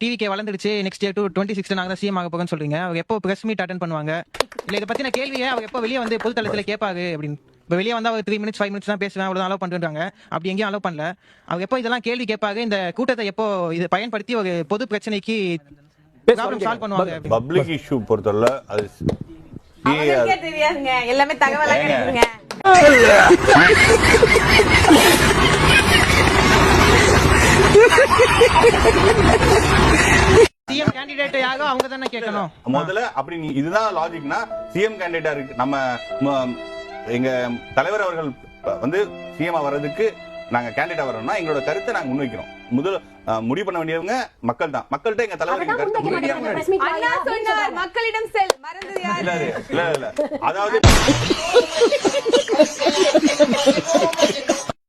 TVK வளர்ந்துருச்சு next year 2016 நாங்க தான் சிஎம் ஆக போகன்னு சொல்றீங்க. அவங்க எப்போ பிரஸ் மீட் அட்டென்ட் பண்ணுவாங்க? இல்ல இதை பத்தின கேள்வியை அவங்க எப்போ வெளியே வந்து பொதுத்தளத்துல கேட்பாங்க அப்படின்னு? இப்போ வெளியே வந்தா ஒரு 3 மினிட்ஸ் 5 மினிட்ஸ் தான் பேசுவேன், அவ்வளவுதான் அலோவ் பண்ணிருக்காங்க. அப்படி எங்கேயும் அலோவ் பண்ணல. அவங்க எப்போ இதெல்லாம் கேள்வி கேட்பாங்க? இந்த கூட்டத்தை எப்போ இதை பயன்படுத்தி ஒரு பொது பிரச்சனைக்கு ப்ராப்ளம் சால்வ் பண்ணுவாங்க? பப்ளிக் இஷ்யூ பொறுத்தவரை அது தெரியாதுங்க, எல்லாமே தகவலா கிடைக்குங்க. சிஎம் கேண்டிடேட் யாரோ அவங்க தானே கேட்கணும் முதல்ல. அப்படி இதுதான் லாஜிக்னா சிஎம் கேண்டிடேட்டா இருக்கு. நம்ம எங்க தலைவர் அவர்கள் வந்து சிஎம் வர்றதுக்கு நாங்க கேண்டிடேட் வரோம்னா எங்களோட கருத்தை நாங்க முன்வைக்கிறோம். முதல்ல முடிவு பண்ண வேண்டியவங்க மக்கள் தான். மக்கள்கிட்ட எங்க தலைவர் மக்களிடம் செல் மறந்தது யாரு? இல்ல அதாவது